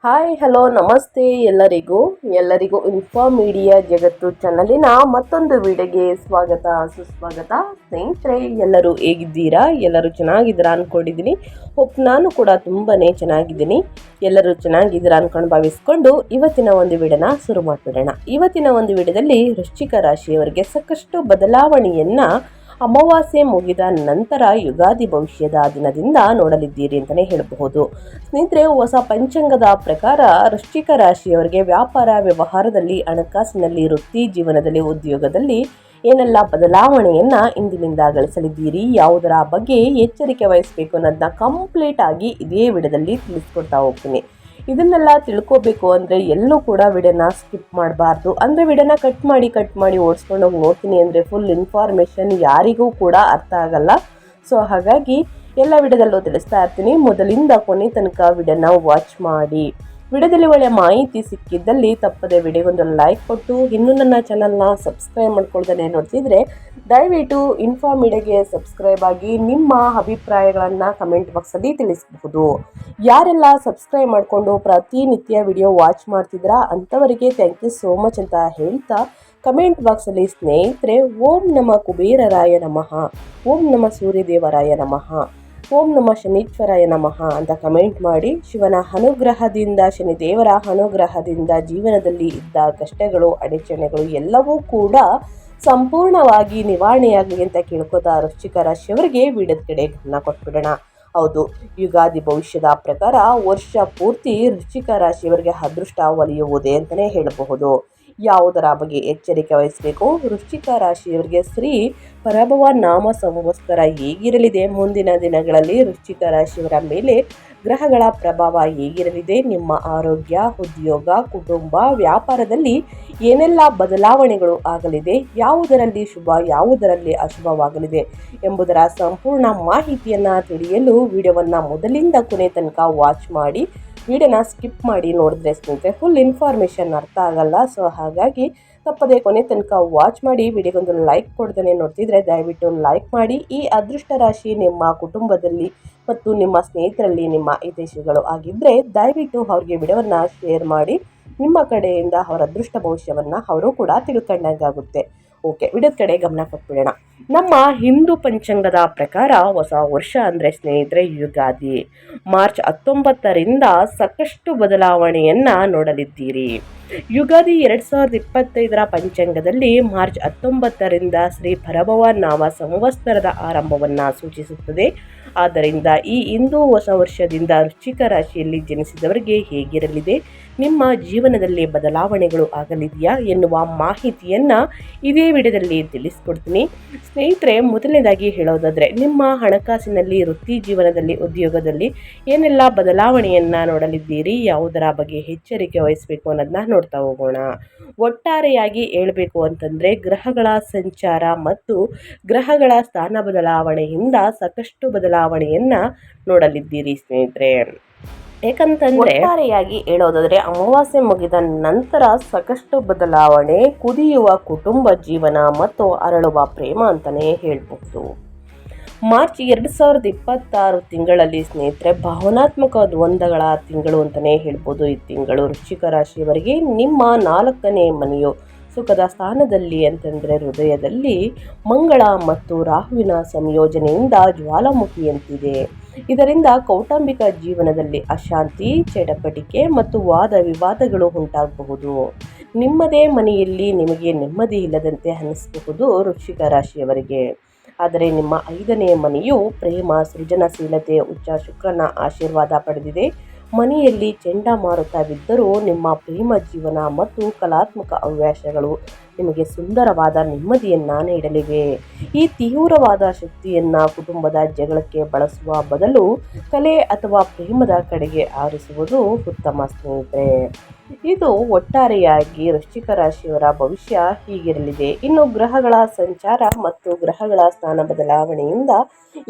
Hi hello ನಮಸ್ತೆ ಎಲ್ಲರಿಗೂ info media ಜಗತ್ತು ಚಾನಲಿನ ಮತ್ತೊಂದು ವಿಡಿಯೋಗೆ ಸ್ವಾಗತ ಸುಸ್ವಾಗತ. ಸ್ನೇಹಿತರೆ, ಎಲ್ಲರೂ ಹೇಗಿದ್ದೀರಾ? ಎಲ್ಲರೂ ಚೆನ್ನಾಗಿದ್ದೀರಾ ಅಂದ್ಕೊಂಡಿದ್ದೀನಿ. ನಾನು ಕೂಡ ತುಂಬಾ ಚೆನ್ನಾಗಿದ್ದೀನಿ. ಎಲ್ಲರೂ ಚೆನ್ನಾಗಿದ್ದೀರಾ ಅಂದ್ಕೊಂಡು ಭಾವಿಸ್ಕೊಂಡು ಇವತ್ತಿನ ಒಂದು ವಿಡಿಯೋನ ಶುರು ಮಾಡಿಬಿಡೋಣ. ಇವತ್ತಿನ ಒಂದು ವಿಡಿಯೋದಲ್ಲಿ ವೃಶ್ಚಿಕ ರಾಶಿಯವರಿಗೆ ಸಾಕಷ್ಟು ಬದಲಾವಣೆಯನ್ನು ಅಮಾವಾಸ್ಯೆ ಮುಗಿದ ನಂತರ ಯುಗಾದಿ ಭವಿಷ್ಯದ ದಿನದಿಂದ ನೋಡಲಿದ್ದೀರಿ ಅಂತಲೇ ಹೇಳಬಹುದು. ಸ್ನೇಹಿತರೆ, ಹೊಸ ಪಂಚಾಂಗದ ಪ್ರಕಾರ ವೃಶ್ಚಿಕ ರಾಶಿಯವರಿಗೆ ವ್ಯಾಪಾರ ವ್ಯವಹಾರದಲ್ಲಿ, ಹಣಕಾಸಿನಲ್ಲಿ, ವೃತ್ತಿ ಜೀವನದಲ್ಲಿ, ಉದ್ಯೋಗದಲ್ಲಿ ಏನೆಲ್ಲ ಬದಲಾವಣೆಯನ್ನು ಇಂದಿನಿಂದ ಗಳಿಸಲಿದ್ದೀರಿ, ಯಾವುದರ ಬಗ್ಗೆ ಎಚ್ಚರಿಕೆ ವಹಿಸಬೇಕು ಅನ್ನೋದನ್ನ ಕಂಪ್ಲೀಟ್ ಆಗಿ ಇದೇ ವಿಡಿಯೋದಲ್ಲಿ ತಿಳಿಸ್ಕೊಡ್ತಾ ಹೋಗ್ತೀನಿ. ಇದನ್ನೆಲ್ಲ ತಿಳ್ಕೋಬೇಕು ಅಂದರೆ ಎಲ್ಲೂ ಕೂಡ ವಿಡಿಯೋನ ಸ್ಕಿಪ್ ಮಾಡಬಾರ್ದು. ಅಂದರೆ ವಿಡಿಯೋನ ಕಟ್ ಮಾಡಿ ಓಡಿಸ್ಕೊಂಡು ಹೋಗಿ ನೋಡ್ತೀನಿ ಅಂದರೆ ಫುಲ್ ಇನ್ಫಾರ್ಮೇಷನ್ ಯಾರಿಗೂ ಕೂಡ ಅರ್ಥ ಆಗಲ್ಲ. ಸೊ ಹಾಗಾಗಿ ಎಲ್ಲ ವಿಡಿಯೋದಲ್ಲೂ ತಿಳಿಸ್ತಾ ಇರ್ತೀನಿ. ಮೊದಲಿಂದ ಕೊನೆ ತನಕ ವಿಡಿಯೋನ ವಾಚ್ ಮಾಡಿ. ವಿಡಿಯೋದಲ್ಲಿ ಒಳ್ಳೆಯ ಮಾಹಿತಿ ಸಿಕ್ಕಿದ್ದಲ್ಲಿ ತಪ್ಪದೆ ವಿಡಿಯೋಗೊಂದು ಲೈಕ್ ಕೊಟ್ಟು, ಇನ್ನೂ ನನ್ನ ಚಾನಲ್ನ ಸಬ್ಸ್ಕ್ರೈಬ್ ಮಾಡ್ಕೊಳ್ದೇ ನೋಡ್ತಿದ್ರೆ ದಯವಿಟ್ಟು ಇನ್ಫಾ ಮೀಡಿಯಾಗೆ ಸಬ್ಸ್ಕ್ರೈಬ್ ಆಗಿ ನಿಮ್ಮ ಅಭಿಪ್ರಾಯಗಳನ್ನು ಕಮೆಂಟ್ ಬಾಕ್ಸಲ್ಲಿ ತಿಳಿಸಬಹುದು. ಯಾರೆಲ್ಲ ಸಬ್ಸ್ಕ್ರೈಬ್ ಮಾಡಿಕೊಂಡು ಪ್ರತಿನಿತ್ಯ ವಿಡಿಯೋ ವಾಚ್ ಮಾಡ್ತಿದ್ರಾ ಅಂಥವರಿಗೆ ಥ್ಯಾಂಕ್ ಯು ಸೋ ಮಚ್ ಅಂತ ಹೇಳ್ತಾ, ಕಮೆಂಟ್ ಬಾಕ್ಸಲ್ಲಿ ಸ್ನೇಹಿತರೆ ಓಂ ನಮ ಕುಬೇರರಾಯ ನಮಃ, ಓಂ ನಮ ಸೂರ್ಯದೇವರಾಯ ನಮಃ, ಓಂ ನಮ ಶನೀಶ್ವರಾಯ ನಮಃ ಅಂತ ಕಮೆಂಟ್ ಮಾಡಿ, ಶಿವನ ಅನುಗ್ರಹದಿಂದ, ಶನಿದೇವರ ಅನುಗ್ರಹದಿಂದ ಜೀವನದಲ್ಲಿ ಇದ್ದ ಕಷ್ಟಗಳು, ಅಡಚಣೆಗಳು ಎಲ್ಲವೂ ಕೂಡ ಸಂಪೂರ್ಣವಾಗಿ ನಿವಾರಣೆಯಾಗಲಿ ಅಂತ ಕೇಳ್ಕೊತಾ ವೃಶ್ಚಿಕ ರಾಶಿಯವರಿಗೆ ವಿಡಿಯೋದ ಕಡೆ ಗಮನ ಕೊಟ್ಬಿಡೋಣ. ಹೌದು, ಯುಗಾದಿ ಭವಿಷ್ಯದ ಪ್ರಕಾರ ವರ್ಷ ಪೂರ್ತಿ ವೃಶ್ಚಿಕ ರಾಶಿಯವರಿಗೆ ಅದೃಷ್ಟ ಒಲಿಯುವುದೇ ಅಂತಲೇ ಹೇಳಬಹುದು. ಯಾವುದರ ಬಗ್ಗೆ ಎಚ್ಚರಿಕೆ ವಹಿಸಬೇಕು? ವೃಶ್ಚಿಕ ರಾಶಿಯವರಿಗೆ ಶ್ರೀ ಪರಭವ ನಾಮ ಸಂವತ್ಸರ ಹೇಗಿರಲಿದೆ? ಮುಂದಿನ ದಿನಗಳಲ್ಲಿ ವೃಶ್ಚಿಕ ರಾಶಿಯವರ ಮೇಲೆ ಗ್ರಹಗಳ ಪ್ರಭಾವ ಹೇಗಿರಲಿದೆ? ನಿಮ್ಮ ಆರೋಗ್ಯ, ಉದ್ಯೋಗ, ಕುಟುಂಬ, ವ್ಯಾಪಾರದಲ್ಲಿ ಏನೆಲ್ಲ ಬದಲಾವಣೆಗಳು ಆಗಲಿದೆ? ಯಾವುದರಲ್ಲಿ ಶುಭ, ಯಾವುದರಲ್ಲಿ ಅಶುಭವಾಗಲಿದೆ ಎಂಬುದರ ಸಂಪೂರ್ಣ ಮಾಹಿತಿಯನ್ನು ತಿಳಿಯಲು ವಿಡಿಯೋವನ್ನು ಮೊದಲಿಂದ ಕೊನೆ ತನಕ ವಾಚ್ ಮಾಡಿ. ವಿಡಿಯೋನ ಸ್ಕಿಪ್ ಮಾಡಿ ನೋಡಿದ್ರೆ ಸ್ನೇಹಿತರೆ ಫುಲ್ ಇನ್ಫಾರ್ಮೇಷನ್ ಅರ್ಥ ಆಗಲ್ಲ. ಸೊ ಹಾಗಾಗಿ ತಪ್ಪದೆ ಕೊನೆ ತನಕ ವಾಚ್ ಮಾಡಿ. ವಿಡಿಯೋಗೊಂದು ಲೈಕ್ ಕೊಡ್ದೇ ನೋಡ್ತಿದ್ರೆ ದಯವಿಟ್ಟು ಲೈಕ್ ಮಾಡಿ. ಈ ಅದೃಷ್ಟ ರಾಶಿ ನಿಮ್ಮ ಕುಟುಂಬದಲ್ಲಿ ಮತ್ತು ನಿಮ್ಮ ಸ್ನೇಹಿತರಲ್ಲಿ ನಿಮ್ಮ ಹಿತೈಷಿಗಳು ಆಗಿದ್ದರೆ ದಯವಿಟ್ಟು ಅವ್ರಿಗೆ ವಿಡಿಯೋವನ್ನು ಶೇರ್ ಮಾಡಿ. ನಿಮ್ಮ ಕಡೆಯಿಂದ ಅವರ ಅದೃಷ್ಟ ಭವಿಷ್ಯವನ್ನು ಅವರು ಕೂಡ ತಿಳ್ಕೊಂಡಂಗಾಗುತ್ತೆ. ಓಕೆ, ವಿಡಿಯೋದ ಕಡೆ ಗಮನ ಕೊಟ್ಬಿಡೋಣ. ನಮ್ಮ ಹಿಂದೂ ಪಂಚಾಂಗದ ಪ್ರಕಾರ ಹೊಸ ವರ್ಷ ಅಂದರೆ ಸ್ನೇಹಿತರೆ ಯುಗಾದಿ. ಮಾರ್ಚ್ 19ರಿಂದ ಸಾಕಷ್ಟು ಬದಲಾವಣೆಯನ್ನು ನೋಡಲಿದ್ದೀರಿ. ಯುಗಾದಿ 2025ರ ಪಂಚಾಂಗದಲ್ಲಿ ಮಾರ್ಚ್ 19ರಿಂದ ಶ್ರೀ ಪರಭವ ನಾಮ ಸಂವತ್ಸರದ ಆರಂಭವನ್ನು ಸೂಚಿಸುತ್ತದೆ. ಆದ್ದರಿಂದ ಈ ಹಿಂದೂ ಹೊಸ ವರ್ಷದಿಂದ ವೃಶ್ಚಿಕ ರಾಶಿಯಲ್ಲಿ ಜನಿಸಿದವರಿಗೆ ಹೇಗಿರಲಿದೆ, ನಿಮ್ಮ ಜೀವನದಲ್ಲಿ ಬದಲಾವಣೆಗಳು ಆಗಲಿದೆಯಾ ಎನ್ನುವ ಮಾಹಿತಿಯನ್ನು ಇದೇ ವಿಡಿಯೋದಲ್ಲಿ ತಿಳಿಸ್ಕೊಡ್ತೀನಿ. ಸ್ನೇಹಿತರೆ, ಮೊದಲನೇದಾಗಿ ಹೇಳೋದಾದರೆ ನಿಮ್ಮ ಹಣಕಾಸಿನಲ್ಲಿ, ವೃತ್ತಿ ಜೀವನದಲ್ಲಿ, ಉದ್ಯೋಗದಲ್ಲಿ ಏನೆಲ್ಲ ಬದಲಾವಣೆಯನ್ನು ನೋಡಲಿದ್ದೀರಿ, ಯಾವುದರ ಬಗ್ಗೆ ಎಚ್ಚರಿಕೆ ವಹಿಸಬೇಕು ಅನ್ನೋದನ್ನ ನೋಡ್ತಾ ಹೋಗೋಣ. ಒಟ್ಟಾರೆಯಾಗಿ ಹೇಳಬೇಕು ಅಂತಂದರೆ ಗ್ರಹಗಳ ಸಂಚಾರ ಮತ್ತು ಗ್ರಹಗಳ ಸ್ಥಾನ ಬದಲಾವಣೆಯಿಂದ ಸಾಕಷ್ಟು ಬದಲಾವಣೆಯನ್ನು ನೋಡಲಿದ್ದೀರಿ ಸ್ನೇಹಿತರೆ. ಏಕಂತಂದರೆ ಒಟ್ಟಾರೆಯಾಗಿ ಹೇಳೋದಾದರೆ ಅಮಾವಾಸ್ಯೆ ಮುಗಿದ ನಂತರ ಸಾಕಷ್ಟು ಬದಲಾವಣೆ, ಕುದಿಯುವ ಕುಟುಂಬ ಜೀವನ ಮತ್ತು ಅರಳುವ ಪ್ರೇಮ ಅಂತಲೇ ಹೇಳ್ಬಹುದು. ಮಾರ್ಚ್ 2026 ತಿಂಗಳಲ್ಲಿ ಸ್ನೇಹಿತರೆ ಭಾವನಾತ್ಮಕ ದ್ವಂದ್ವಗಳ ತಿಂಗಳು ಅಂತಲೇ ಹೇಳ್ಬೋದು. ಈ ತಿಂಗಳು ವೃಶ್ಚಿಕ ರಾಶಿಯವರಿಗೆ ನಿಮ್ಮ 4ನೇ ಮನೆಯು ಸುಖದ ಸ್ಥಾನದಲ್ಲಿ ಅಂತಂದರೆ ಹೃದಯದಲ್ಲಿ ಮಂಗಳ ಮತ್ತು ರಾಹುವಿನ ಸಂಯೋಜನೆಯಿಂದ ಜ್ವಾಲಾಮುಖಿಯಂತಿದೆ. ಇದರಿಂದ ಕೌಟುಂಬಿಕ ಜೀವನದಲ್ಲಿ ಅಶಾಂತಿ, ಚಟಪಟಿಕೆ ಮತ್ತು ವಾದ ವಿವಾದಗಳು ಉಂಟಾಗಬಹುದು. ನಿಮ್ಮದೇ ಮನೆಯಲ್ಲಿ ನಿಮಗೆ ನೆಮ್ಮದಿ ಇಲ್ಲದಂತೆ ಅನಿಸಬಹುದು ವೃಶ್ಚಿಕ ರಾಶಿಯವರಿಗೆ. ಆದರೆ ನಿಮ್ಮ 5ನೇ ಮನೆಯು ಪ್ರೇಮ, ಸೃಜನಶೀಲತೆ, ಉಚ್ಚ ಶುಕ್ರನ ಆಶೀರ್ವಾದ ಪಡೆದಿದೆ. ಮನೆಯಲ್ಲಿ ಚಂಡಮಾರುತವಿದ್ದರೂ ನಿಮ್ಮ ಪ್ರೇಮ ಜೀವನ ಮತ್ತು ಕಲಾತ್ಮಕ ಹವ್ಯಾಸಗಳು ನಿಮಗೆ ಸುಂದರವಾದ ನೆಮ್ಮದಿಯನ್ನು ನೀಡಲಿವೆ. ಈ ತೀವ್ರವಾದ ಶಕ್ತಿಯನ್ನು ಕುಟುಂಬದ ಜಗಳಕ್ಕೆ ಬಳಸುವ ಬದಲು ಕಲೆ ಅಥವಾ ಪ್ರೇಮದ ಕಡೆಗೆ ಆರಿಸುವುದು ಉತ್ತಮ ಸ್ನೇಹಿತರೆ. ಇದು ಒಟ್ಟಾರೆಯಾಗಿ ವೃಶ್ಚಿಕ ರಾಶಿಯವರ ಭವಿಷ್ಯ ಹೀಗಿರಲಿದೆ. ಇನ್ನು ಗ್ರಹಗಳ ಸಂಚಾರ ಮತ್ತು ಗ್ರಹಗಳ ಸ್ಥಾನ ಬದಲಾವಣೆಯಿಂದ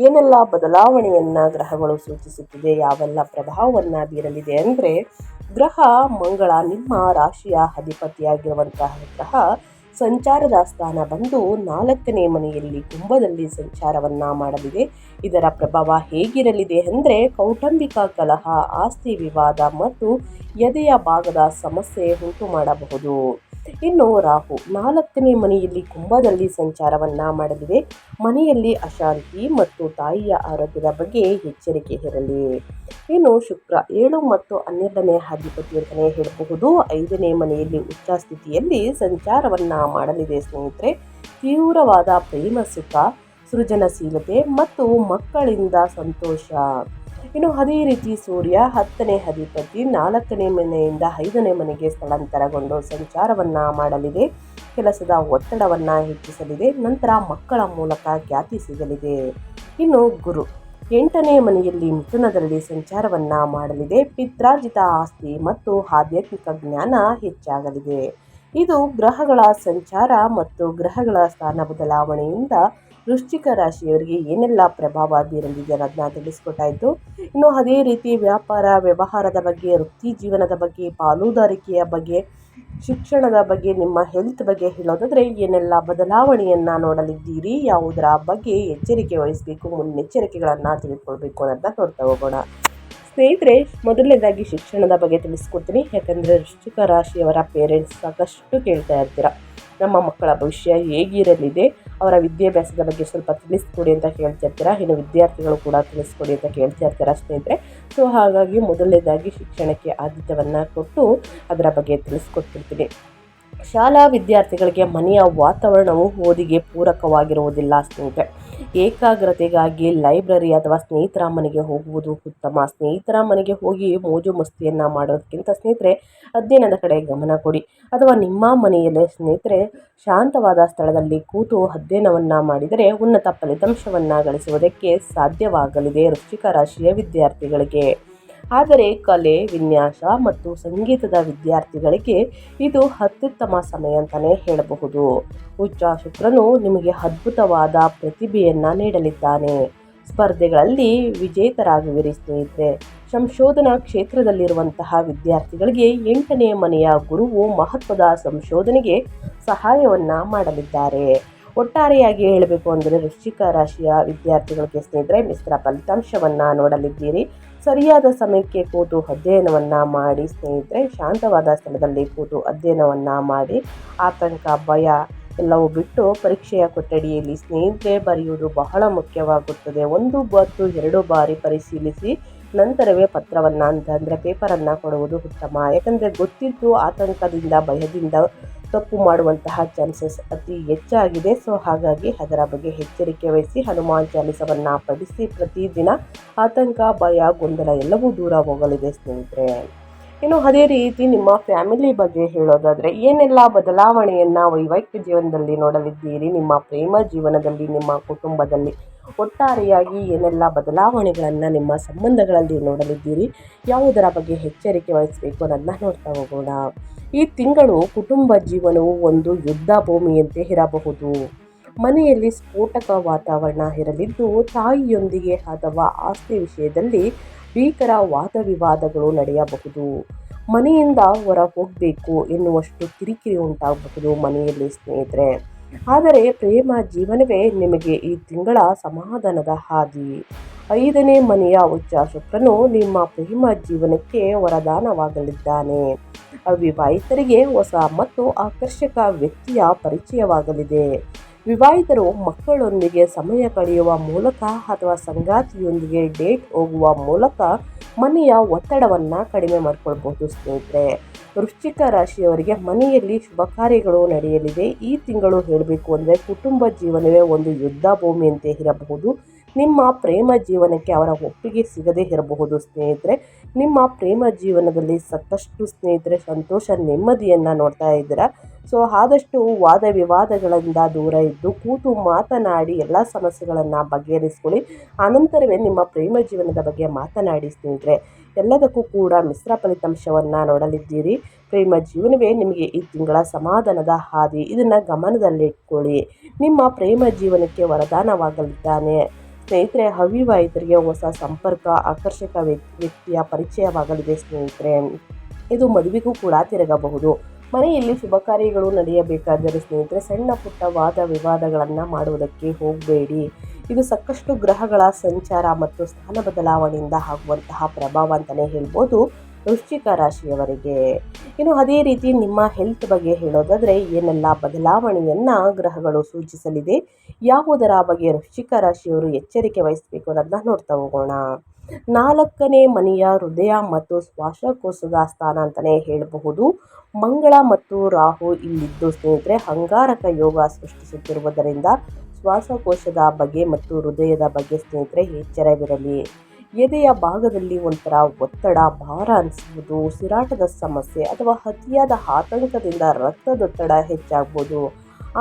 ಏನೆಲ್ಲ ಬದಲಾವಣೆಯನ್ನು ಗ್ರಹಗಳು ಸೂಚಿಸುತ್ತಿದೆ, ಯಾವೆಲ್ಲ ಪ್ರಭಾವವನ್ನು ಬೀರಲಿದೆ ಅಂದರೆ, ಗ್ರಹ ಮಂಗಳ ನಿಮ್ಮ ರಾಶಿಯ ಅಧಿಪತಿಯಾಗಿರುವಂತಹ ಗ್ರಹ ಸಂಚಾರದ ಸ್ಥಾನ ಬಂದು 4ನೇ ಮನೆಯಲ್ಲಿ ಕುಂಭದಲ್ಲಿ ಸಂಚಾರವನ್ನ ಮಾಡಲಿದೆ. ಇದರ ಪ್ರಭಾವ ಹೇಗಿರಲಿದೆ ಅಂದರೆ ಕೌಟುಂಬಿಕ ಕಲಹ, ಆಸ್ತಿ ವಿವಾದ ಮತ್ತು ಎದೆಯ ಭಾಗದ ಸಮಸ್ಯೆ ಉಂಟು ಮಾಡಬಹುದು. ಇನ್ನು ರಾಹು 4ನೇ ಮನೆಯಲ್ಲಿ ಕುಂಭದಲ್ಲಿ ಸಂಚಾರವನ್ನ ಮಾಡಲಿದೆ. ಮನೆಯಲ್ಲಿ ಅಶಾಂತಿ ಮತ್ತು ತಾಯಿಯ ಆರೋಗ್ಯದ ಬಗ್ಗೆ ಎಚ್ಚರಿಕೆ ಇರಲಿ. ಇನ್ನು ಶುಕ್ರ 7 ಮತ್ತು 12ನೇ ಅಧಿಪತಿ ಅಂತಲೇ ಹೇಳಬಹುದು. 5ನೇ ಮನೆಯಲ್ಲಿ ಉಚ್ಚ ಸ್ಥಿತಿಯಲ್ಲಿ ಸಂಚಾರವನ್ನ ಮಾಡಲಿದೆ ಸ್ನೇಹಿತರೆ. ತೀವ್ರವಾದ ಪ್ರೇಮ ಸುಖ, ಸೃಜನಶೀಲತೆ ಮತ್ತು ಮಕ್ಕಳಿಂದ ಸಂತೋಷ. ಇನ್ನು ಅದೇ ರೀತಿ ಸೂರ್ಯ 10ನೇ ಅಧಿಪತಿ 4ನೇ ಮನೆಯಿಂದ 5ನೇ ಮನೆಗೆ ಸ್ಥಳಾಂತರಗೊಂಡು ಸಂಚಾರವನ್ನ ಮಾಡಲಿದೆ. ಕೆಲಸದ ಒತ್ತಡವನ್ನ ಹೆಚ್ಚಿಸಲಿದೆ. ನಂತರ ಮಕ್ಕಳ ಮೂಲಕ ಖ್ಯಾತಿ ಸಿಗಲಿದೆ. ಇನ್ನು ಗುರು 8ನೇ ಮನೆಯಲ್ಲಿ ಮಿಥುನದಲ್ಲಿ ಸಂಚಾರವನ್ನ ಮಾಡಲಿದೆ. ಪಿತ್ರಾರ್ಜಿತ ಆಸ್ತಿ ಮತ್ತು ಆಧ್ಯಾತ್ಮಿಕ ಜ್ಞಾನ ಹೆಚ್ಚಾಗಲಿದೆ. ಇದು ಗ್ರಹಗಳ ಸಂಚಾರ ಮತ್ತು ಗ್ರಹಗಳ ಸ್ಥಾನ ಬದಲಾವಣೆಯಿಂದ ವೃಶ್ಚಿಕ ರಾಶಿಯವರಿಗೆ ಏನೆಲ್ಲ ಪ್ರಭಾವ ಬೀರಲಿದೆ ಅನ್ನೋದನ್ನ ತಿಳಿಸ್ಕೊಟ್ಟಾಯಿತು. ಇನ್ನು ಅದೇ ರೀತಿ ವ್ಯಾಪಾರ ವ್ಯವಹಾರದ ಬಗ್ಗೆ, ವೃತ್ತಿ ಜೀವನದ ಬಗ್ಗೆ, ಪಾಲುದಾರಿಕೆಯ ಬಗ್ಗೆ, ಶಿಕ್ಷಣದ ಬಗ್ಗೆ, ನಿಮ್ಮ ಹೆಲ್ತ್ ಬಗ್ಗೆ ಹೇಳೋದಾದರೆ ಏನೆಲ್ಲ ಬದಲಾವಣೆಯನ್ನು ನೋಡಲಿದ್ದೀರಿ, ಯಾವುದರ ಬಗ್ಗೆ ಎಚ್ಚರಿಕೆ ವಹಿಸಬೇಕು, ಮುನ್ನೆಚ್ಚರಿಕೆಗಳನ್ನು ತಿಳಿದುಕೊಳ್ಬೇಕು ಅನ್ನೋದನ್ನ ನೋಡ್ತಾ ಹೋಗೋಣ. ಸ್ನೇಹಿತರೆ, ಮೊದಲನೇದಾಗಿ ಶಿಕ್ಷಣದ ಬಗ್ಗೆ ತಿಳಿಸ್ಕೊಡ್ತೀನಿ. ಯಾಕಂದರೆ ವೃಶ್ಚಿಕ ರಾಶಿಯವರ ಪೇರೆಂಟ್ಸ್ ಸಾಕಷ್ಟು ಕೇಳ್ತಾ ಇರ್ತೀರ, ನಮ್ಮ ಮಕ್ಕಳ ಭವಿಷ್ಯ ಹೇಗಿರಲಿದೆ, ಅವರ ವಿದ್ಯಾಭ್ಯಾಸದ ಬಗ್ಗೆ ಸ್ವಲ್ಪ ತಿಳಿಸ್ಕೊಡಿ ಅಂತ ಕೇಳ್ತಿರ್ತೀರ. ಇನ್ನು ವಿದ್ಯಾರ್ಥಿಗಳು ಕೂಡ ತಿಳಿಸ್ಕೊಡಿ ಅಂತ ಕೇಳ್ತಾ ಇರ್ತೀರ ಸ್ನೇಹಿತರೆ. ಸೊ ಹಾಗಾಗಿ ಮೊದಲನೇದಾಗಿ ಶಿಕ್ಷಣಕ್ಕೆ ಆದ್ಯತೆಯನ್ನು ಕೊಟ್ಟು ಅದರ ಬಗ್ಗೆ ತಿಳಿಸ್ಕೊಡ್ತಿರ್ತೀನಿ. ಶಾಲಾ ವಿದ್ಯಾರ್ಥಿಗಳಿಗೆ ಮನೆಯ ವಾತಾವರಣವು ಓದಿಗೆ ಪೂರಕವಾಗಿರುವುದಿಲ್ಲ ಸ್ನೇಹಿತರೆ. ಏಕಾಗ್ರತೆಗಾಗಿ ಲೈಬ್ರರಿ ಅಥವಾ ಸ್ನೇಹಿತರ ಮನೆಗೆ ಹೋಗುವುದು ಉತ್ತಮ. ಸ್ನೇಹಿತರ ಮನೆಗೆ ಹೋಗಿ ಮೋಜು ಮಸ್ತಿಯನ್ನು ಮಾಡೋದಕ್ಕಿಂತ ಸ್ನೇಹಿತರೆ ಅಧ್ಯಯನದ ಕಡೆ ಗಮನ ಕೊಡಿ. ಅಥವಾ ನಿಮ್ಮ ಮನೆಯಲ್ಲೇ ಸ್ನೇಹಿತರೆ ಶಾಂತವಾದ ಸ್ಥಳದಲ್ಲಿ ಕೂತು ಅಧ್ಯಯನವನ್ನು ಮಾಡಿದರೆ ಉನ್ನತ ಫಲಿತಾಂಶವನ್ನು ಗಳಿಸುವುದಕ್ಕೆ ಸಾಧ್ಯವಾಗಲಿದೆ ವೃಶ್ಚಿಕ ರಾಶಿಯ ವಿದ್ಯಾರ್ಥಿಗಳಿಗೆ. ಆದರೆ ಕಲೆ, ವಿನ್ಯಾಸ ಮತ್ತು ಸಂಗೀತದ ವಿದ್ಯಾರ್ಥಿಗಳಿಗೆ ಇದು ಅತ್ಯುತ್ತಮ ಸಮಯ ಅಂತಲೇ ಹೇಳಬಹುದು. ಉಚ್ಚ ಶುಕ್ರನು ನಿಮಗೆ ಅದ್ಭುತವಾದ ಪ್ರತಿಭೆಯನ್ನು ನೀಡಲಿದ್ದಾನೆ. ಸ್ಪರ್ಧೆಗಳಲ್ಲಿ ವಿಜೇತರಾಗುವಿರಿ ಸ್ನೇಹಿತರೆ. ಸಂಶೋಧನಾ ಕ್ಷೇತ್ರದಲ್ಲಿರುವಂತಹ ವಿದ್ಯಾರ್ಥಿಗಳಿಗೆ 8ನೇ ಮನೆಯ ಗುರುವು ಮಹತ್ವದ ಸಂಶೋಧನೆಗೆ ಸಹಾಯವನ್ನು ಮಾಡಲಿದ್ದಾರೆ. ಒಟ್ಟಾರೆಯಾಗಿ ಹೇಳಬೇಕು ಅಂದರೆ ವೃಶ್ಚಿಕ ರಾಶಿಯ ವಿದ್ಯಾರ್ಥಿಗಳಿಗೆ ಸ್ನೇಹಿತರೆ ಮಿಶ್ರ ಫಲಿತಾಂಶವನ್ನು ನೋಡಲಿದ್ದೀರಿ. ಸರಿಯಾದ ಸಮಯಕ್ಕೆ ಕೂತು ಅಧ್ಯಯನವನ್ನು ಮಾಡಿ ಸ್ನೇಹಿತರೆ, ಶಾಂತವಾದ ಸ್ಥಳದಲ್ಲಿ ಕೂತು ಅಧ್ಯಯನವನ್ನು ಮಾಡಿ ಆತಂಕ, ಭಯ ಎಲ್ಲವೂ ಬಿಟ್ಟು ಪರೀಕ್ಷೆಯ ಕೊಠಡಿಯಲ್ಲಿ ಸ್ನೇಹಿತರೆ ಬರೆಯುವುದು ಬಹಳ ಮುಖ್ಯವಾಗುತ್ತದೆ. 1 ಮತ್ತು 2 ಬಾರಿ ಪರಿಶೀಲಿಸಿ ನಂತರವೇ ಪತ್ರವನ್ನು ಅಂದರೆ ಪೇಪರನ್ನು ಕೊಡುವುದು ಉತ್ತಮ. ಯಾಕಂದರೆ ಗೊತ್ತಿದ್ದು ಆತಂಕದಿಂದ, ಭಯದಿಂದ ತಪ್ಪು ಮಾಡುವಂತಹ ಚಾನ್ಸಸ್ ಅತಿ ಹೆಚ್ಚಾಗಿದೆ. ಸೊ ಹಾಗಾಗಿ ಅದರ ಬಗ್ಗೆ ಎಚ್ಚರಿಕೆ ವಹಿಸಿ ಹನುಮಾನ್ ಚಾಲಿಸವನ್ನು ಪಠಿಸಿ ಪ್ರತಿದಿನ ಆತಂಕ, ಭಯ, ಗೊಂದಲ ಎಲ್ಲವೂ ದೂರ ಹೋಗಲಿದೆ ಸ್ನೇಹಿತರೆ. ಇನ್ನು ಅದೇ ರೀತಿ ನಿಮ್ಮ ಫ್ಯಾಮಿಲಿ ಬಗ್ಗೆ ಹೇಳೋದಾದರೆ ಏನೆಲ್ಲ ಬದಲಾವಣೆಯನ್ನು ವೈವಾಹಿಕ ಜೀವನದಲ್ಲಿ ನೋಡಲಿದ್ದೀರಿ, ನಿಮ್ಮ ಪ್ರೇಮ ಜೀವನದಲ್ಲಿ, ನಿಮ್ಮ ಕುಟುಂಬದಲ್ಲಿ ಒಟ್ಟಾರೆಯಾಗಿ ಏನೆಲ್ಲ ಬದಲಾವಣೆಗಳನ್ನು ನಿಮ್ಮ ಸಂಬಂಧಗಳಲ್ಲಿ ನೋಡಲಿದ್ದೀರಿ, ಯಾವುದರ ಬಗ್ಗೆ ಎಚ್ಚರಿಕೆ ವಹಿಸಬೇಕು ಅನ್ನೋದನ್ನ ನೋಡ್ತಾ ಹೋಗೋಣ. ಈ ತಿಂಗಳು ಕುಟುಂಬ ಜೀವನವು ಒಂದು ಯುದ್ಧ ಭೂಮಿಯಂತೆ ಇರಬಹುದು. ಮನೆಯಲ್ಲಿ ಸ್ಫೋಟಕ ವಾತಾವರಣ ಇರಲಿದ್ದು ತಾಯಿಯೊಂದಿಗೆ ಅಥವಾ ಆಸ್ತಿ ವಿಷಯದಲ್ಲಿ ಭೀಕರ ವಾದ ವಿವಾದಗಳು ನಡೆಯಬಹುದು. ಮನೆಯಿಂದ ಹೊರ ಹೋಗಬೇಕು ಎನ್ನುವಷ್ಟು ಕಿರಿಕಿರಿ ಉಂಟಾಗಬಹುದು ಮನೆಯಲ್ಲಿ ಸ್ನೇಹಿತರೆ. ಆದರೆ ಪ್ರೇಮ ಜೀವನವೇ ನಿಮಗೆ ಈ ತಿಂಗಳ ಸಮಾಧಾನದ ಹಾದಿ. 5ನೇ ಮನೆಯ ಉಚ್ಚ ಶುಕ್ರನು ನಿಮ್ಮ ಪ್ರೇಮ ಜೀವನಕ್ಕೆ ವರದಾನವಾಗಲಿದ್ದಾನೆ. ಅವಿವಾಹಿತರಿಗೆ ಹೊಸ ಮತ್ತು ಆಕರ್ಷಕ ವ್ಯಕ್ತಿಯ ಪರಿಚಯವಾಗಲಿದೆ. ವಿವಾಹಿತರು ಮಕ್ಕಳೊಂದಿಗೆ ಸಮಯ ಕಳೆಯುವ ಮೂಲಕ ಅಥವಾ ಸಂಗಾತಿಯೊಂದಿಗೆ ಡೇಟ್ ಹೋಗುವ ಮೂಲಕ ಮನೆಯ ಒತ್ತಡವನ್ನು ಕಡಿಮೆ ಮಾಡಿಕೊಳ್ಬಹುದು ಸ್ನೇಹಿತರೆ. ವೃಶ್ಚಿಕ ರಾಶಿಯವರಿಗೆ ಮನೆಯಲ್ಲಿ ಶುಭ ಕಾರ್ಯಗಳು ನಡೆಯಲಿದೆ. ಈ ತಿಂಗಳು ಹೇಳಬೇಕು ಅಂದರೆ ಕುಟುಂಬ ಜೀವನವೇ ಒಂದು ಯುದ್ಧ ಭೂಮಿಯಂತೆ ಇರಬಹುದು. ನಿಮ್ಮ ಪ್ರೇಮ ಜೀವನಕ್ಕೆ ಅವರ ಒಪ್ಪಿಗೆ ಸಿಗದೇ ಇರಬಹುದು ಸ್ನೇಹಿತರೆ. ನಿಮ್ಮ ಪ್ರೇಮ ಜೀವನದಲ್ಲಿ ಸಾಕಷ್ಟು ಸ್ನೇಹಿತರೆ ಸಂತೋಷ, ನೆಮ್ಮದಿಯನ್ನು ನೋಡ್ತಾ ಇದ್ದೀರಾ. ಸೊ ಆದಷ್ಟು ವಾದ ವಿವಾದಗಳಿಂದ ದೂರ ಇದ್ದು ಕೂತು ಮಾತನಾಡಿ ಎಲ್ಲ ಸಮಸ್ಯೆಗಳನ್ನು ಬಗೆಹರಿಸ್ಕೊಳ್ಳಿ. ಆನಂತರವೇ ನಿಮ್ಮ ಪ್ರೇಮ ಜೀವನದ ಬಗ್ಗೆ ಮಾತನಾಡಿ ಸ್ನೇಹಿತರೆ. ಎಲ್ಲದಕ್ಕೂ ಕೂಡ ಮಿಶ್ರ ಫಲಿತಾಂಶವನ್ನು ನೋಡಲಿದ್ದೀರಿ. ಪ್ರೇಮ ಜೀವನವೇ ನಿಮಗೆ ಈ ತಿಂಗಳ ಸಮಾಧಾನದ ಹಾದಿ. ಇದನ್ನು ಗಮನದಲ್ಲಿಟ್ಕೊಳ್ಳಿ. ನಿಮ್ಮ ಪ್ರೇಮ ಜೀವನಕ್ಕೆ ವರದಾನವಾಗಲಿದ್ದಾನೆ ಸ್ನೇಹಿತರೆ. ಅವಿವಾಹಿತರಿಗೆ ಹೊಸ ಸಂಪರ್ಕ, ಆಕರ್ಷಕ ವ್ಯಕ್ತಿಯ ಪರಿಚಯವಾಗಲಿದೆ ಸ್ನೇಹಿತರೆ. ಇದು ಮದುವೆಗೂ ಕೂಡ ತಿರುಗಬಹುದು. ಮನೆಯಲ್ಲಿ ಶುಭ ಕಾರ್ಯಗಳು ನಡೆಯಬೇಕಾದರೆ ಸ್ನೇಹಿತರೆ ಸಣ್ಣ ಪುಟ್ಟ ವಾದ ವಿವಾದಗಳನ್ನು ಮಾಡುವುದಕ್ಕೆ ಹೋಗಬೇಡಿ. ಇದು ಸಾಕಷ್ಟು ಗ್ರಹಗಳ ಸಂಚಾರ ಮತ್ತು ಸ್ಥಾನ ಬದಲಾವಣೆಯಿಂದ ಆಗುವಂತಹ ಪ್ರಭಾವ ಅಂತಲೇ ಹೇಳ್ಬೋದು ವೃಶ್ಚಿಕ ರಾಶಿಯವರಿಗೆ. ಇನ್ನು ಅದೇ ರೀತಿ ನಿಮ್ಮ ಹೆಲ್ತ್ ಬಗ್ಗೆ ಹೇಳೋದಾದರೆ ಏನೆಲ್ಲ ಬದಲಾವಣೆಯನ್ನು ಗ್ರಹಗಳು ಸೂಚಿಸಲಿದೆ, ಯಾವುದರ ಬಗ್ಗೆ ವೃಶ್ಚಿಕ ರಾಶಿಯವರು ಎಚ್ಚರಿಕೆ ವಹಿಸಬೇಕು ಅನ್ನೋದನ್ನ ನೋಡ್ತಾ ಹೋಗೋಣ. 4ನೇ ಮನೆಯ ಹೃದಯ ಮತ್ತು ಶ್ವಾಸಕೋಶದ ಸ್ಥಾನ ಅಂತಲೇ ಹೇಳಬಹುದು. ಮಂಗಳ ಮತ್ತು ರಾಹು ಇಲ್ಲಿದ್ದು ಸ್ನೇಹಿತರೆ ಅಂಗಾರಕ ಯೋಗ ಸೃಷ್ಟಿಸುತ್ತಿರುವುದರಿಂದ ಶ್ವಾಸಕೋಶದ ಬಗ್ಗೆ ಮತ್ತು ಹೃದಯದ ಬಗ್ಗೆ ಸ್ನೇಹಿತರೆ ಎಚ್ಚರವಿರಲಿ. ಎದೆಯ ಭಾಗದಲ್ಲಿ ಒಂಥರ ಒತ್ತಡ, ಭಾರ ಅನಿಸುವುದು, ಉಸಿರಾಟದ ಸಮಸ್ಯೆ ಅಥವಾ ಅತಿಯಾದ ಆತಂಕದಿಂದ ರಕ್ತದೊತ್ತಡ ಹೆಚ್ಚಾಗ್ಬೋದು.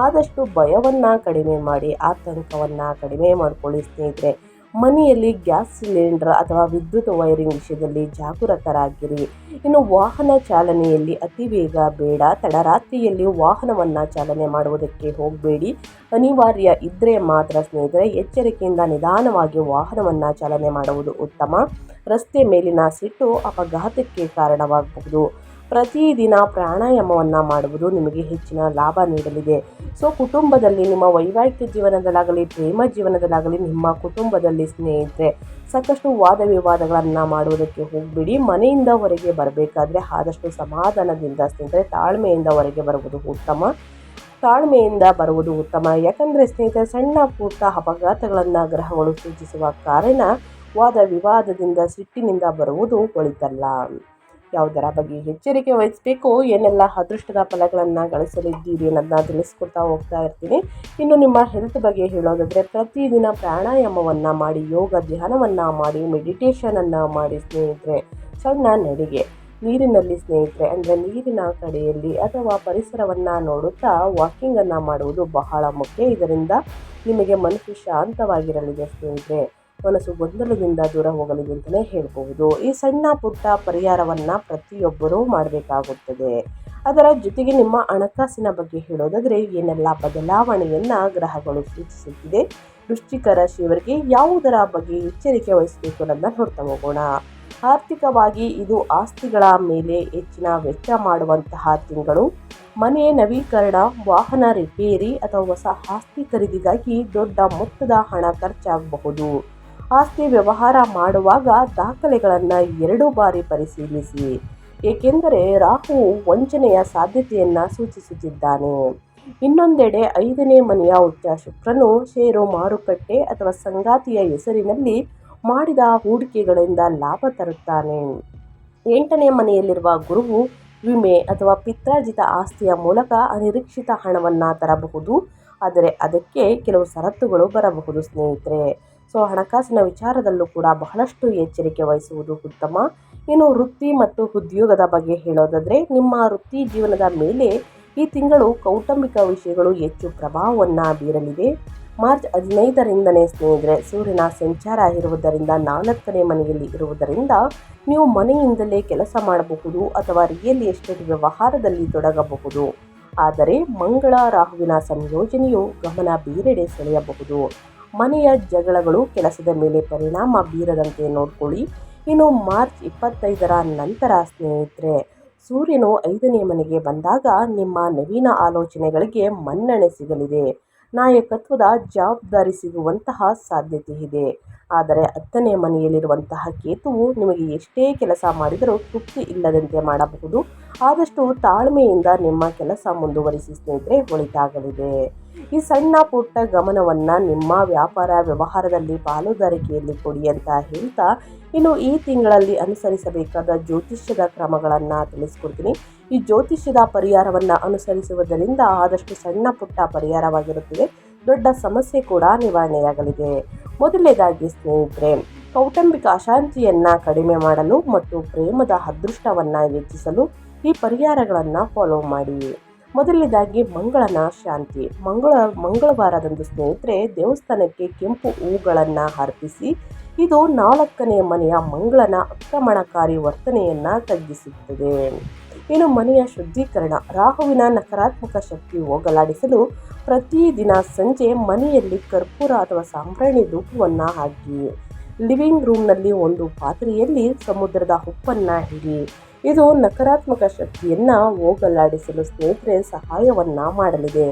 ಆದಷ್ಟು ಭಯವನ್ನು ಕಡಿಮೆ ಮಾಡಿ ಆತಂಕವನ್ನು ಕಡಿಮೆ ಮಾಡಿಕೊಳ್ಳಿ ಸ್ನೇಹಿತರೆ. ಮನೆಯಲ್ಲಿ ಗ್ಯಾಸ್ ಸಿಲಿಂಡರ್ ಅಥವಾ ವಿದ್ಯುತ್ ವೈರಿಂಗ್ ವಿಷಯದಲ್ಲಿ ಜಾಗರೂಕರಾಗಿರಿ. ಇನ್ನು ವಾಹನ ಚಾಲನೆಯಲ್ಲಿ ಅತಿ ವೇಗ ಬೇಡ. ತಡರಾತ್ರಿಯಲ್ಲಿ ವಾಹನವನ್ನು ಚಾಲನೆ ಮಾಡುವುದಕ್ಕೆ ಹೋಗಬೇಡಿ. ಅನಿವಾರ್ಯ ಇದ್ದರೆ ಮಾತ್ರ ಸ್ನೇಹಿತರೆ ಎಚ್ಚರಿಕೆಯಿಂದ ನಿಧಾನವಾಗಿ ವಾಹನವನ್ನು ಚಾಲನೆ ಮಾಡುವುದು ಉತ್ತಮ. ರಸ್ತೆ ಮೇಲಿನ ಸಿಟ್ಟು ಅಪಘಾತಕ್ಕೆ ಕಾರಣವಾಗಬಹುದು. ಪ್ರತಿದಿನ ಪ್ರಾಣಾಯಾಮವನ್ನು ಮಾಡುವುದು ನಿಮಗೆ ಹೆಚ್ಚಿನ ಲಾಭ ನೀಡಲಿದೆ. ಸೊ ಕುಟುಂಬದಲ್ಲಿ ನಿಮ್ಮ ವೈವಾಹಿಕ ಜೀವನದಲ್ಲಾಗಲಿ ಪ್ರೇಮ ಜೀವನದಲ್ಲಾಗಲಿ ನಿಮ್ಮ ಕುಟುಂಬದಲ್ಲಿ ಸ್ನೇಹಿತರೆ ಸಾಕಷ್ಟು ವಾದ ವಿವಾದಗಳನ್ನು ಮಾಡುವುದಕ್ಕೆ ಹೋಗಬೇಡಿ. ಮನೆಯಿಂದ ಹೊರಗೆ ಬರಬೇಕಾದ್ರೆ ಆದಷ್ಟು ಸಮಾಧಾನದಿಂದ ಸ್ನೇಹಿತರೆ ತಾಳ್ಮೆಯಿಂದ ಹೊರಗೆ ಬರುವುದು ಉತ್ತಮ. ಯಾಕಂದರೆ ಸ್ನೇಹಿತರೆ ಸಣ್ಣ ಪುಟ್ಟ ಅಪಘಾತಗಳನ್ನು ಗ್ರಹಗಳು ಸೂಚಿಸುವ ಕಾರಣ ವಾದ ವಿವಾದದಿಂದ ಸಿಟ್ಟಿನಿಂದ ಬರುವುದು ಒಳಿತಲ್ಲ. ಯಾವುದರ ಬಗ್ಗೆ ಎಚ್ಚರಿಕೆ ವಹಿಸಬೇಕು, ಏನೆಲ್ಲ ಅದೃಷ್ಟದ ಫಲಗಳನ್ನು ಗಳಿಸಲಿದ್ದೀರಿ ಅನ್ನೋದನ್ನ ತಿಳಿಸ್ಕೊಡ್ತಾ ಹೋಗ್ತಾ ಇರ್ತೀನಿ. ಇನ್ನು ನಿಮ್ಮ ಹೆಲ್ತ್ ಬಗ್ಗೆ ಹೇಳೋದಾದರೆ ಪ್ರತಿದಿನ ಪ್ರಾಣಾಯಾಮವನ್ನು ಮಾಡಿ, ಯೋಗ ಧ್ಯಾನವನ್ನು ಮಾಡಿ, ಮೆಡಿಟೇಷನನ್ನು ಮಾಡಿ ಸ್ನೇಹಿತರೆ. ಸಣ್ಣ ನಡಿಗೆ ನೀರಿನಲ್ಲಿ ಸ್ನೇಹಿತರೆ ಅಂದರೆ ನೀರಿನ ಕಡೆಯಲ್ಲಿ ಅಥವಾ ಪರಿಸರವನ್ನು ನೋಡುತ್ತಾ ವಾಕಿಂಗನ್ನು ಮಾಡುವುದು ಬಹಳ ಮುಖ್ಯ. ಇದರಿಂದ ನಿಮಗೆ ಮನಸ್ಸು ಶಾಂತವಾಗಿರಲಿದೆ ಸ್ನೇಹಿತರೆ. ಮನಸ್ಸು ಗೊಂದಲದಿಂದ ದೂರ ಹೋಗಲಿದೆ ಅಂತಲೇ ಹೇಳ್ಬಹುದು. ಈ ಸಣ್ಣ ಪುಟ್ಟ ಪರಿಹಾರವನ್ನು ಪ್ರತಿಯೊಬ್ಬರೂ ಮಾಡಬೇಕಾಗುತ್ತದೆ. ಅದರ ಜೊತೆಗೆ ನಿಮ್ಮ ಹಣಕಾಸಿನ ಬಗ್ಗೆ ಹೇಳೋದಾದರೆ ಏನೆಲ್ಲ ಬದಲಾವಣೆಯನ್ನು ಗ್ರಹಗಳು ಸೂಚಿಸುತ್ತಿದೆ, ವೃಶ್ಚಿಕ ರಾಶಿಯವರಿಗೆ ಯಾವುದರ ಬಗ್ಗೆ ಎಚ್ಚರಿಕೆ ವಹಿಸಬೇಕು ಅನ್ನೋದನ್ನ ನೋಡ್ತಾ ಹೋಗೋಣ. ಆರ್ಥಿಕವಾಗಿ ಇದು ಆಸ್ತಿಗಳ ಮೇಲೆ ಹೆಚ್ಚಿನ ವೆಚ್ಚ ಮಾಡುವಂತಹ ತಿಂಗಳು. ಮನೆ ನವೀಕರಣ, ವಾಹನ ರಿಪೇರಿ ಅಥವಾ ಹೊಸ ಆಸ್ತಿ ಖರೀದಿಗಾಗಿ ದೊಡ್ಡ ಮೊತ್ತದ ಹಣ ಖರ್ಚಾಗಬಹುದು. ಆಸ್ತಿ ವ್ಯವಹಾರ ಮಾಡುವಾಗ ದಾಖಲೆಗಳನ್ನು 2 ಬಾರಿ ಪರಿಶೀಲಿಸಿ, ಏಕೆಂದರೆ ರಾಹು ವಂಚನೆಯ ಸಾಧ್ಯತೆಯನ್ನು ಸೂಚಿಸುತ್ತಿದ್ದಾನೆ. ಇನ್ನೊಂದೆಡೆ 5ನೇ ಮನೆಯ ಉಚ್ಚ ಶುಕ್ರನು ಷೇರು ಮಾರುಕಟ್ಟೆ ಅಥವಾ ಸಂಗಾತಿಯ ಹೆಸರಿನಲ್ಲಿ ಮಾಡಿದ ಹೂಡಿಕೆಗಳಿಂದ ಲಾಭ ತರುತ್ತಾನೆ. 8ನೇ ಮನೆಯಲ್ಲಿರುವ ಗುರುವು ವಿಮೆ ಅಥವಾ ಪಿತ್ರಾರ್ಜಿತ ಆಸ್ತಿಯ ಮೂಲಕ ಅನಿರೀಕ್ಷಿತ ಹಣವನ್ನು ತರಬಹುದು, ಆದರೆ ಅದಕ್ಕೆ ಕೆಲವು ಷರತ್ತುಗಳು ಬರಬಹುದು ಸ್ನೇಹಿತರೆ. ಸೊ ಹಣಕಾಸಿನ ವಿಚಾರದಲ್ಲೂ ಕೂಡ ಬಹಳಷ್ಟು ಎಚ್ಚರಿಕೆ ವಹಿಸುವುದು ಉತ್ತಮ. ಇನ್ನು ವೃತ್ತಿ ಮತ್ತು ಉದ್ಯೋಗದ ಬಗ್ಗೆ ಹೇಳೋದಾದರೆ ನಿಮ್ಮ ವೃತ್ತಿ ಜೀವನದ ಮೇಲೆ ಈ ತಿಂಗಳು ಕೌಟುಂಬಿಕ ವಿಷಯಗಳು ಹೆಚ್ಚು ಪ್ರಭಾವವನ್ನು ಬೀರಲಿದೆ. ಮಾರ್ಚ್ 15ರಿಂದನೇ ಸ್ನೇಹಿತರೆ ಸೂರ್ಯನ ಸಂಚಾರ ಇರುವುದರಿಂದ 4ನೇ ಮನೆಯಲ್ಲಿ ಇರುವುದರಿಂದ ನೀವು ಮನೆಯಿಂದಲೇ ಕೆಲಸ ಮಾಡಬಹುದು ಅಥವಾ ರಿಯಲ್ ಎಸ್ಟೇಟ್ ವ್ಯವಹಾರದಲ್ಲಿ ತೊಡಗಬಹುದು. ಆದರೆ ಮಂಗಳ ರಾಹುವಿನ ಸಂಯೋಜನೆಯು ಗಮನ ಬೇರೆಡೆ ಸೆಳೆಯಬಹುದು. ಮನೆಯ ಜಗಳಗಳು ಕೆಲಸದ ಮೇಲೆ ಪರಿಣಾಮ ಬೀರದಂತೆ ನೋಡಿಕೊಳ್ಳಿ. ಇನ್ನು ಮಾರ್ಚ್ 25ರ ನಂತರ ಸ್ನೇಹಿತರೆ ಸೂರ್ಯನು 5ನೇ ಮನೆಗೆ ಬಂದಾಗ ನಿಮ್ಮ ನವೀನ ಆಲೋಚನೆಗಳಿಗೆ ಮನ್ನಣೆ ಸಿಗಲಿದೆ. ನಾಯಕತ್ವದ ಜವಾಬ್ದಾರಿ ಸಿಗುವಂತಹ ಸಾಧ್ಯತೆ ಇದೆ. ಆದರೆ 10ನೇ ಮನೆಯಲ್ಲಿರುವಂತಹ ಕೇತುವು ನಿಮಗೆ ಎಷ್ಟೇ ಕೆಲಸ ಮಾಡಿದರೂ ತೃಪ್ತಿ ಇಲ್ಲದಂತೆ ಮಾಡಬಹುದು. ಆದಷ್ಟು ತಾಳ್ಮೆಯಿಂದ ನಿಮ್ಮ ಕೆಲಸ ಮುಂದುವರಿಸಿ ಸ್ನೇಹಿತರೆ, ಒಳಿತಾಗಲಿದೆ. ಈ ಸಣ್ಣ ಪುಟ್ಟ ಗಮನವನ್ನು ನಿಮ್ಮ ವ್ಯಾಪಾರ ವ್ಯವಹಾರದಲ್ಲಿ ಪಾಲುದಾರಿಕೆಯಲ್ಲಿ ಕೊಡಿ ಅಂತ ಹೇಳ್ತಾ ಇನ್ನು ಈ ತಿಂಗಳಲ್ಲಿ ಅನುಸರಿಸಬೇಕಾದ ಜ್ಯೋತಿಷ್ಯದ ಕ್ರಮಗಳನ್ನು ತಿಳಿಸ್ಕೊಡ್ತೀನಿ. ಈ ಜ್ಯೋತಿಷ್ಯದ ಪರಿಹಾರವನ್ನು ಅನುಸರಿಸುವುದರಿಂದ ಆದಷ್ಟು ಸಣ್ಣ ಪುಟ್ಟ ಪರಿಹಾರವಾಗಿರುತ್ತದೆ, ದೊಡ್ಡ ಸಮಸ್ಯೆ ಕೂಡ ನಿವಾರಣೆಯಾಗಲಿದೆ. ಮೊದಲನೇದಾಗಿ ಸ್ನೇಹಿತರೆ, ಕೌಟುಂಬಿಕ ಅಶಾಂತಿಯನ್ನು ಕಡಿಮೆ ಮಾಡಲು ಮತ್ತು ಪ್ರೇಮದ ಅದೃಷ್ಟವನ್ನು ಹೆಚ್ಚಿಸಲು ಈ ಪರಿಹಾರಗಳನ್ನು ಫಾಲೋ ಮಾಡಿ. ಮೊದಲನೇದಾಗಿ ಮಂಗಳನ ಶಾಂತಿ. ಮಂಗಳವಾರದಂದು ಸ್ನೇಹಿತರೆ ದೇವಸ್ಥಾನಕ್ಕೆ ಕೆಂಪು ಹೂಗಳನ್ನು ಅರ್ಪಿಸಿ. ಇದು 4ನೇ ಮನೆಯ ಮಂಗಳನ ಆಕ್ರಮಣಕಾರಿ ವರ್ತನೆಯನ್ನು ತಗ್ಗಿಸುತ್ತದೆ. ಇನ್ನು ಮನೆಯ ಶುದ್ಧೀಕರಣ. ರಾಹುವಿನ ನಕಾರಾತ್ಮಕ ಶಕ್ತಿ ಹೋಗಲಾಡಿಸಲು ಪ್ರತಿದಿನ ಸಂಜೆ ಮನೆಯಲ್ಲಿ ಕರ್ಪೂರ ಅಥವಾ ಸಾಂಬ್ರಾಣಿ ಧೂಪವನ್ನು ಹಾಕಿ. ಲಿವಿಂಗ್ ರೂಮ್ನಲ್ಲಿ ಒಂದು ಪಾತ್ರೆಯಲ್ಲಿ ಸಮುದ್ರದ ಉಪ್ಪನ್ನು ಇಡಿ. ಇದು ನಕಾರಾತ್ಮಕ ಶಕ್ತಿಯನ್ನು ಹೋಗಲಾಡಿಸಲು ಸ್ನೇಹಿತರೆ ಸಹಾಯವನ್ನು ಮಾಡಲಿದೆ.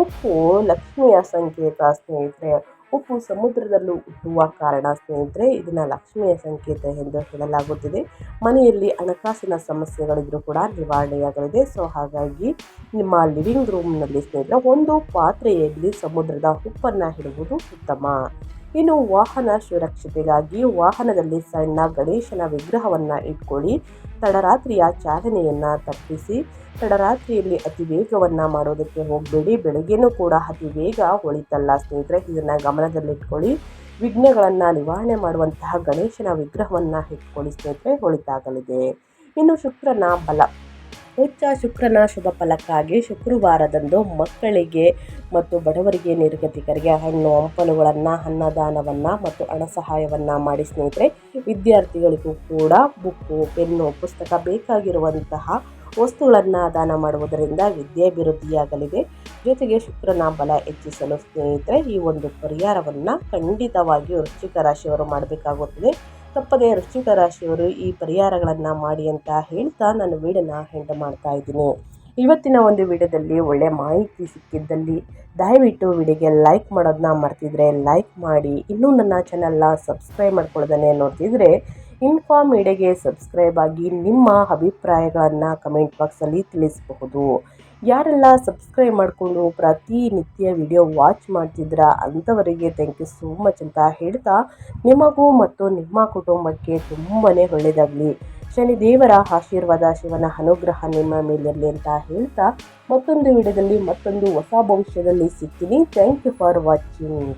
ಉಪ್ಪು ಲಕ್ಷ್ಮಿಯ ಸಂಕೇತ ಸ್ನೇಹಿತರೆ. ಉಪ್ಪು ಸಮುದ್ರದಲ್ಲೂ ಹುಟ್ಟುವ ಕಾರಣ ಸ್ನೇಹಿತರೆ ಇದನ್ನು ಲಕ್ಷ್ಮಿಯ ಸಂಕೇತ ಎಂದು ಹೇಳಲಾಗುತ್ತಿದೆ. ಮನೆಯಲ್ಲಿ ಹಣಕಾಸಿನ ಸಮಸ್ಯೆಗಳಿದ್ರೂ ಕೂಡ ನಿವಾರಣೆಯಾಗಲಿದೆ. ಸೊ ಹಾಗಾಗಿ ನಿಮ್ಮ ಲಿವಿಂಗ್ ರೂಮ್ನಲ್ಲಿ ಸ್ನೇಹಿತರೆ ಒಂದು ಪಾತ್ರೆಯಲ್ಲಿ ಸಮುದ್ರದ ಉಪ್ಪನ್ನು ಇಡುವುದು ಉತ್ತಮ. ಇನ್ನು ವಾಹನ ಸುರಕ್ಷತೆಗಾಗಿ ವಾಹನದಲ್ಲಿ ಸಣ್ಣ ಗಣೇಶನ ವಿಗ್ರಹವನ್ನು ಇಟ್ಕೊಳ್ಳಿ. ತಡರಾತ್ರಿಯ ಚಾಲನೆಯನ್ನು ತಪ್ಪಿಸಿ. ತಡರಾತ್ರಿಯಲ್ಲಿ ಅತಿ ವೇಗವನ್ನು ಮಾಡೋದಕ್ಕೆ ಹೋಗಬೇಡಿ. ಬೆಳಗ್ಗೆನೂ ಕೂಡ ಅತಿ ವೇಗ ಒಳಿತಲ್ಲ ಸ್ನೇಹಿತರೆ, ಇದನ್ನು ಗಮನದಲ್ಲಿಟ್ಕೊಳ್ಳಿ. ವಿಘ್ನಗಳನ್ನು ನಿವಾರಣೆ ಮಾಡುವಂತಹ ಗಣೇಶನ ವಿಗ್ರಹವನ್ನು ಇಟ್ಕೊಳ್ಳಿ ಸ್ನೇಹಿತರೆ, ಒಳಿತಾಗಲಿದೆ. ಇನ್ನು ಶುಕ್ರನ ಬಲ. ಶುಕ್ರನ ಶುಭ ಫಲಕ್ಕಾಗಿ ಶುಕ್ರವಾರದಂದು ಮಕ್ಕಳಿಗೆ ಮತ್ತು ಬಡವರಿಗೆ ನಿರ್ಗತಿಕರಿಗೆ ಹಣ್ಣು ಹಂಪಲುಗಳನ್ನು ಅನ್ನದಾನವನ್ನು ಮತ್ತು ಹಣ ಸಹಾಯವನ್ನು ಮಾಡಿ ಸ್ನೇಹಿತರೆ. ವಿದ್ಯಾರ್ಥಿಗಳಿಗೂ ಕೂಡ ಬುಕ್ಕು ಪೆನ್ನು ಪುಸ್ತಕ ಬೇಕಾಗಿರುವಂತಹ ವಸ್ತುಗಳನ್ನು ದಾನ ಮಾಡುವುದರಿಂದ ವಿದ್ಯಾಭಿವೃದ್ಧಿಯಾಗಲಿದೆ. ಜೊತೆಗೆ ಶುಕ್ರನ ಬಲ ಹೆಚ್ಚಿಸಲು ಸ್ನೇಹಿತರೆ ಈ ಒಂದು ಪರಿಹಾರವನ್ನು ಖಂಡಿತವಾಗಿ ವೃಶ್ಚಿಕ ರಾಶಿಯವರು ಮಾಡಬೇಕಾಗುತ್ತದೆ. ತಪ್ಪದೇ ವೃಶ್ಚಿಕ ರಾಶಿಯವರು ಈ ಪರಿಹಾರಗಳನ್ನು ಮಾಡಿ ಅಂತ ಹೇಳ್ತಾ ನಾನು ವಿಡಿಯೋನ ಎಂಡ್ ಮಾಡ್ತಾ ಇದ್ದೀನಿ. ಇವತ್ತಿನ ಒಂದು ವಿಡಿಯೋದಲ್ಲಿ ಒಳ್ಳೆ ಮಾಹಿತಿ ಸಿಕ್ಕಿದ್ದಲ್ಲಿ ದಯವಿಟ್ಟು ವಿಡಿಯೋಗೆ ಲೈಕ್ ಮಾಡೋದನ್ನ ಮರ್ತಿದ್ರೆ ಲೈಕ್ ಮಾಡಿ. ಇನ್ನೂ ನನ್ನ ಚಾನಲ್ನ ಸಬ್ಸ್ಕ್ರೈಬ್ ಮಾಡ್ಕೊಳ್ಳೋದನ್ನೇ ನೋಡ್ತಿದ್ರೆ ಇನ್ಫಾರ್ಮ್ ಮೀಡಿಯಾಗೆ ಸಬ್ಸ್ಕ್ರೈಬ್ ಆಗಿ ನಿಮ್ಮ ಅಭಿಪ್ರಾಯಗಳನ್ನು ಕಮೆಂಟ್ ಬಾಕ್ಸಲ್ಲಿ ತಿಳಿಸಬಹುದು. ಯಾರೆಲ್ಲ ಸಬ್ಸ್ಕ್ರೈಬ್ ಮಾಡಿಕೊಂಡು ಪ್ರತಿನಿತ್ಯ ವಿಡಿಯೋ ವಾಚ್ ಮಾಡ್ತಿದ್ರ ಅಂಥವರಿಗೆ ಥ್ಯಾಂಕ್ ಯು ಸೋ ಮಚ್ ಅಂತ ಹೇಳ್ತಾ ನಿಮಗೂ ಮತ್ತು ನಿಮ್ಮ ಕುಟುಂಬಕ್ಕೆ ತುಂಬಾ ಒಳ್ಳೆಯದಾಗಲಿ. ಶನಿದೇವರ ಆಶೀರ್ವಾದ ಶಿವನ ಅನುಗ್ರಹ ನಿಮ್ಮ ಮೇಲಿರಲಿ ಅಂತ ಹೇಳ್ತಾ ಮತ್ತೊಂದು ವಿಡಿಯೋದಲ್ಲಿ ಮತ್ತೊಂದು ಹೊಸ ಭವಿಷ್ಯದಲ್ಲಿ ಸಿಗ್ತೀನಿ. Thank you for watching.